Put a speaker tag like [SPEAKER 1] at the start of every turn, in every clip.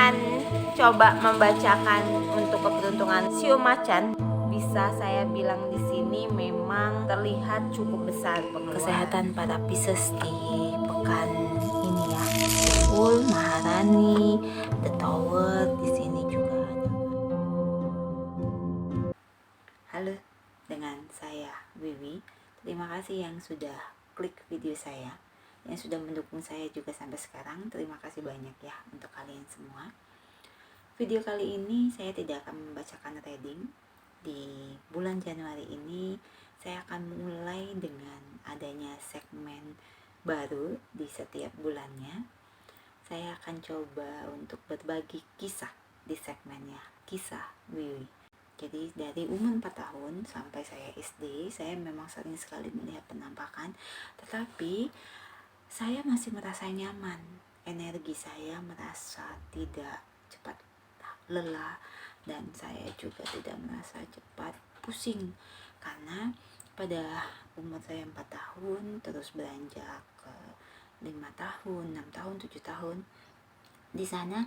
[SPEAKER 1] akan coba membacakan untuk keberuntungan Shio Macan. Bisa saya bilang di sini memang terlihat cukup besar kesehatan para Pisces di pekan ini ya. Full Maharani, The Tower di sini juga ada. Halo, dengan saya Wiwi. Terima kasih yang sudah klik video saya, yang sudah mendukung saya juga sampai sekarang. Terima kasih banyak ya untuk kalian semua. Video kali ini saya tidak akan membacakan reading. Di bulan Januari ini saya akan mulai dengan adanya segmen baru di setiap bulannya. Saya akan coba untuk berbagi kisah di segmennya Kisah Wiwi. Jadi dari umur 4 tahun sampai saya SD, saya memang sering sekali melihat penampakan, tetapi saya masih merasa nyaman. Energi saya merasa tidak cepat lelah, dan saya juga tidak merasa cepat pusing, karena pada umur saya 4 tahun terus beranjak ke 5 tahun, 6 tahun, 7 tahun, di sana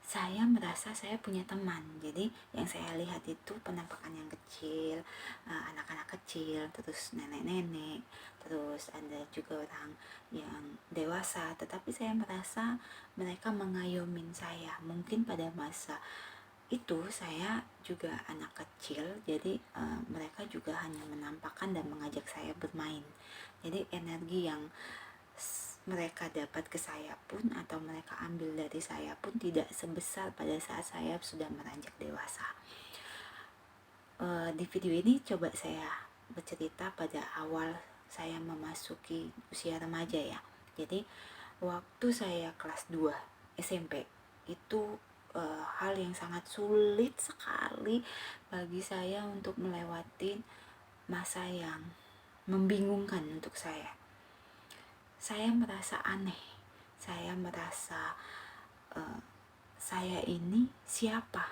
[SPEAKER 1] saya merasa saya punya teman. Jadi yang saya lihat itu penampakan yang kecil, anak-anak kecil, terus nenek-nenek, terus ada juga orang yang dewasa, tetapi saya merasa mereka mengayomin saya. Mungkin pada masa itu saya juga anak kecil, jadi mereka juga hanya menampakkan dan mengajak saya bermain. Jadi energi yang mereka dapat ke saya pun, atau mereka ambil dari saya pun, tidak sebesar pada saat saya sudah beranjak dewasa. Di video ini coba saya bercerita pada awal saya memasuki usia remaja ya. Jadi waktu saya kelas 2 SMP itu hal yang sangat sulit sekali bagi saya untuk melewati masa yang membingungkan untuk saya. Saya merasa aneh, saya merasa saya ini siapa.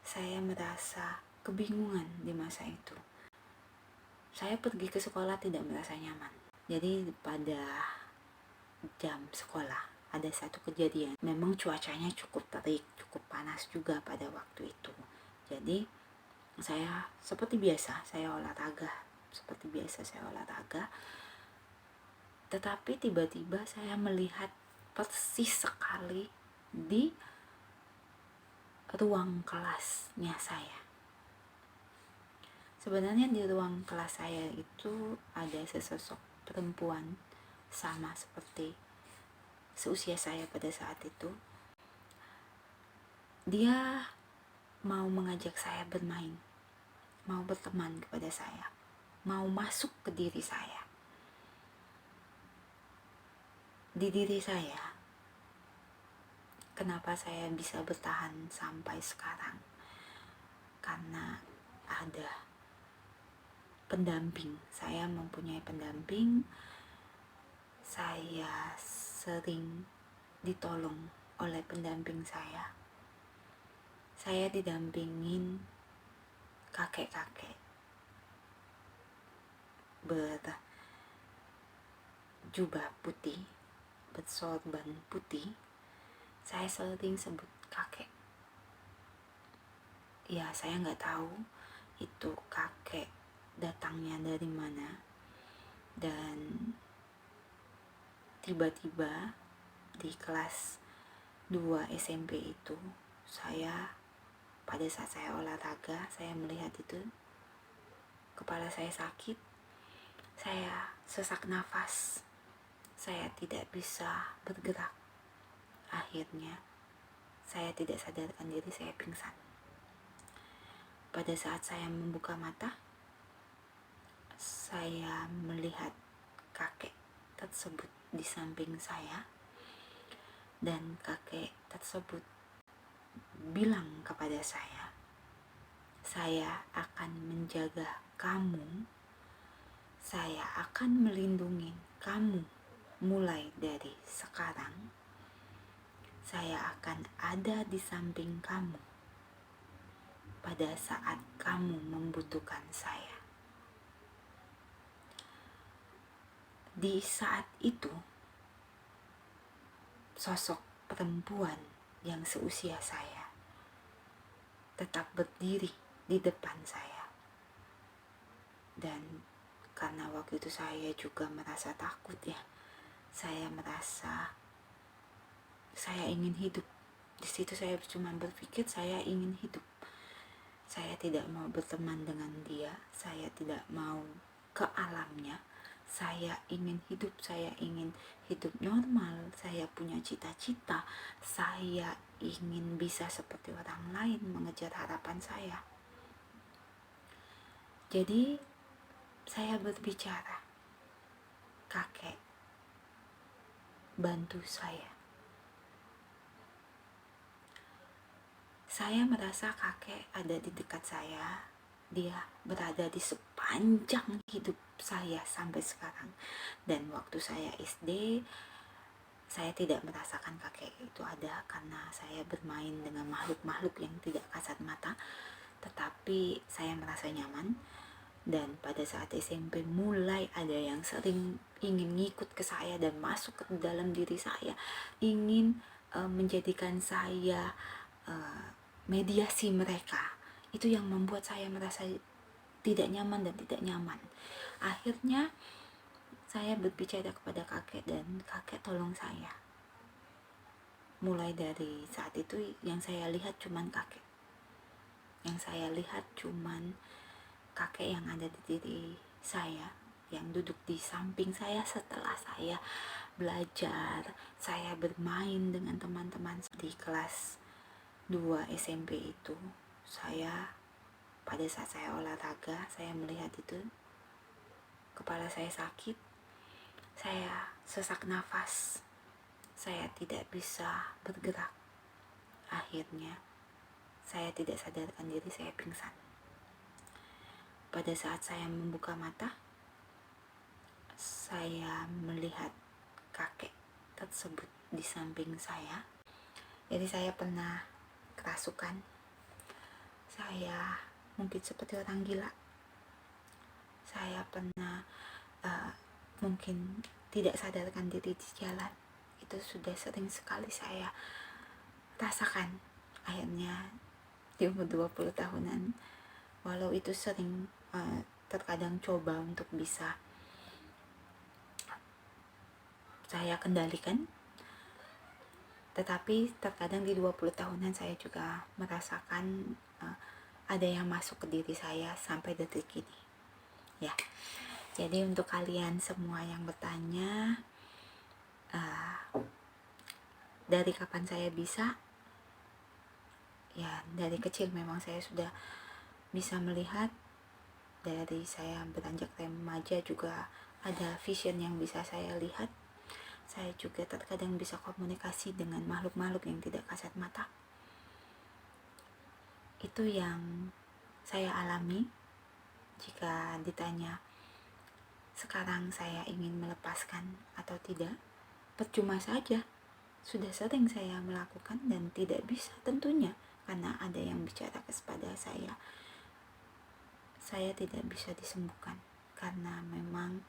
[SPEAKER 1] Saya merasa kebingungan di masa itu. Saya pergi ke sekolah tidak merasa nyaman. Jadi pada jam sekolah ada satu kejadian. Memang cuacanya cukup terik, cukup panas juga pada waktu itu. Jadi saya seperti biasa, saya olahraga. Tetapi tiba-tiba saya melihat persis sekali di ruang kelasnya saya. Sebenarnya di ruang kelas saya itu ada sesosok perempuan sama seperti seusia saya pada saat itu. Dia mau mengajak saya bermain, mau berteman kepada saya, mau masuk ke diri saya. Di diri saya, kenapa saya bisa bertahan sampai sekarang? Karena ada pendamping. Saya mempunyai pendamping. Saya sering ditolong oleh pendamping saya. Saya didampingin kakek-kakek berjubah putih, bersorban putih. Saya sering sebut kakek. Ya, saya nggak tahu itu kakek datangnya dari mana. Dan tiba-tiba di kelas 2 SMP itu, pada saat saya olahraga, saya melihat itu, kepala saya sakit, saya sesak nafas, saya tidak bisa bergerak. Akhirnya saya tidak sadarkan diri, saya pingsan. Pada saat saya membuka mata, saya melihat kakek tersebut di samping saya, dan kakek tersebut bilang kepada saya akan menjaga kamu, saya akan melindungi kamu mulai dari sekarang. Saya akan ada di samping kamu pada saat kamu membutuhkan saya. Di saat itu, sosok perempuan yang seusia saya tetap berdiri di depan saya. Dan karena waktu itu saya juga merasa takut ya, saya merasa saya ingin hidup. Di situ saya cuma berpikir saya ingin hidup. Saya tidak mau berteman dengan dia, saya tidak mau ke alamnya. Saya ingin hidup normal, saya punya cita-cita, saya ingin bisa seperti orang lain mengejar harapan saya. Jadi saya berbicara, kakek, bantu saya. Saya merasa kakek ada di dekat saya, dia berada di sepanjang hidup saya sampai sekarang. Dan waktu saya SD, saya tidak merasakan kakek itu ada karena saya bermain dengan makhluk-makhluk yang tidak kasat mata, tetapi saya merasa nyaman. Dan pada saat SMP mulai ada yang sering ingin ngikut ke saya dan masuk ke dalam diri saya, ingin menjadikan saya mediasi mereka. Itu yang membuat saya merasa tidak nyaman dan tidak nyaman. Akhirnya saya berbicara kepada kakek dan kakek tolong saya. Mulai dari saat itu yang saya lihat cuman kakek. Yang saya lihat cuman kakek yang ada di diri saya, yang duduk di samping saya setelah saya belajar, saya bermain dengan teman-teman di kelas 2 SMP itu. Saya pada saat saya olahraga, saya melihat itu, kepala saya sakit, saya sesak nafas, saya tidak bisa bergerak. Akhirnya saya tidak sadarkan diri, saya pingsan. Pada saat saya membuka mata, saya melihat kakek tersebut di samping saya. Jadi saya pernah kerasukan. Saya mungkin seperti orang gila. Saya pernah mungkin tidak sadarkan diri di jalan. Itu sudah sering sekali saya rasakan. Akhirnya di umur 20 tahunan, walau itu sering terkadang coba untuk bisa saya kendalikan, tetapi terkadang di 20 tahunan saya juga merasakan ada yang masuk ke diri saya sampai detik ini ya. Jadi untuk kalian semua yang bertanya dari kapan saya bisa, ya dari kecil memang saya sudah bisa melihat. Dari saya beranjak remaja juga ada vision yang bisa saya lihat. Saya juga terkadang bisa komunikasi dengan makhluk-makhluk yang tidak kasat mata. Itu yang saya alami. Jika ditanya sekarang saya ingin melepaskan atau tidak, percuma saja. Sudah sering saya melakukan dan tidak bisa tentunya, karena ada yang bicara kepada saya tidak bisa disembuhkan. Karena memang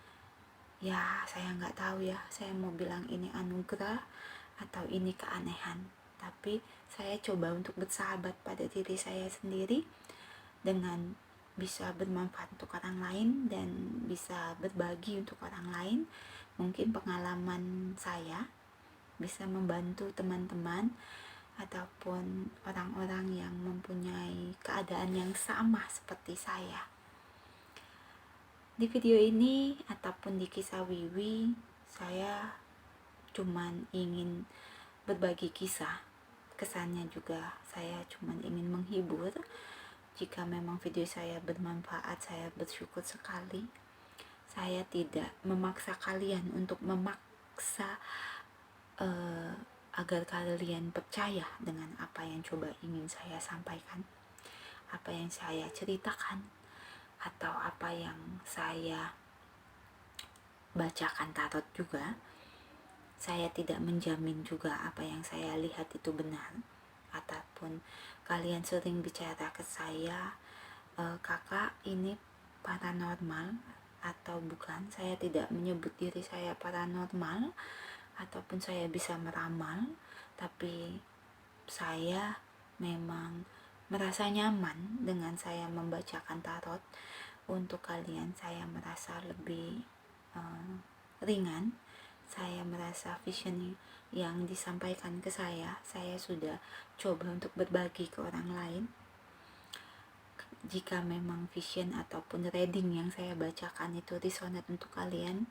[SPEAKER 1] ya saya nggak tahu ya, saya mau bilang ini anugerah atau ini keanehan. Tapi saya coba untuk bersahabat pada diri saya sendiri dengan bisa bermanfaat untuk orang lain dan bisa berbagi untuk orang lain. Mungkin pengalaman saya bisa membantu teman-teman ataupun orang-orang yang mempunyai keadaan yang sama seperti saya. Di video ini ataupun di kisah Wiwi, saya cuman ingin berbagi kisah. Kesannya juga saya cuman ingin menghibur. Jika memang video saya bermanfaat, saya bersyukur sekali. Saya tidak memaksa kalian untuk memaksa agar kalian percaya dengan apa yang coba ingin saya sampaikan, apa yang saya ceritakan, atau apa yang saya bacakan tarot juga. Saya tidak menjamin juga apa yang saya lihat itu benar. Ataupun kalian sering bicara ke saya, kakak ini paranormal atau bukan. Saya tidak menyebut diri saya paranormal ataupun saya bisa meramal, tapi saya memang merasa nyaman dengan saya membacakan tarot. Untuk kalian saya merasa lebih ringan. Saya merasa vision yang disampaikan ke saya sudah coba untuk berbagi ke orang lain. Jika memang vision ataupun reading yang saya bacakan itu resonate untuk kalian,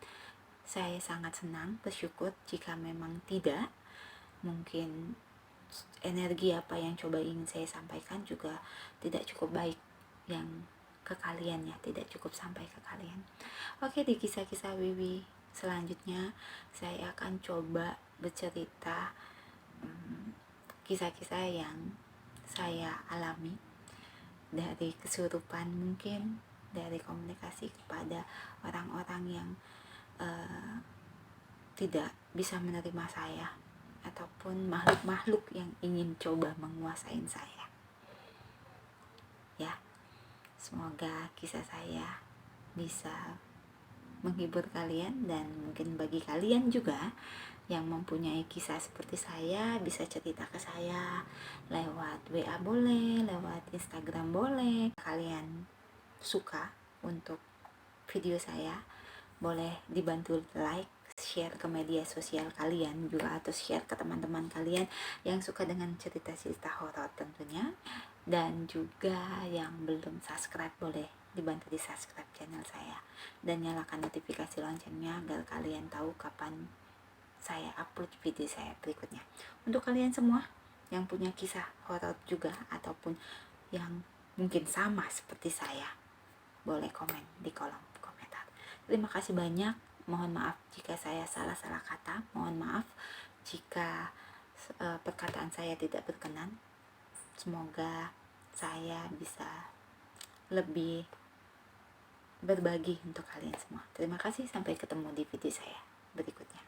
[SPEAKER 1] saya sangat senang, bersyukur. Jika memang tidak, mungkin energi apa yang coba ingin saya sampaikan juga tidak cukup baik yang ke kalian ya, tidak cukup sampai ke kalian. Oke, di kisah-kisah Wiwi selanjutnya saya akan coba bercerita kisah-kisah yang saya alami dari kesurupan, mungkin dari komunikasi kepada orang-orang yang tidak bisa menerima saya, ataupun makhluk-makhluk yang ingin coba menguasai saya. Ya, semoga kisah saya bisa menghibur kalian, dan mungkin bagi kalian juga yang mempunyai kisah seperti saya bisa cerita ke saya lewat WA boleh, lewat Instagram boleh. Kalian suka untuk video saya, boleh dibantu like, share ke media sosial kalian juga, atau share ke teman-teman kalian yang suka dengan cerita-cerita horor tentunya. Dan juga yang belum subscribe boleh dibantu di subscribe channel saya dan nyalakan notifikasi loncengnya agar kalian tahu kapan saya upload video saya berikutnya. Untuk kalian semua yang punya kisah horor juga ataupun yang mungkin sama seperti saya, boleh komen di kolom komentar. Terima kasih banyak. Mohon maaf jika saya salah-salah kata. Mohon maaf jika perkataan saya tidak berkenan. Semoga saya bisa lebih berbagi untuk kalian semua. Terima kasih, sampai ketemu di video saya berikutnya.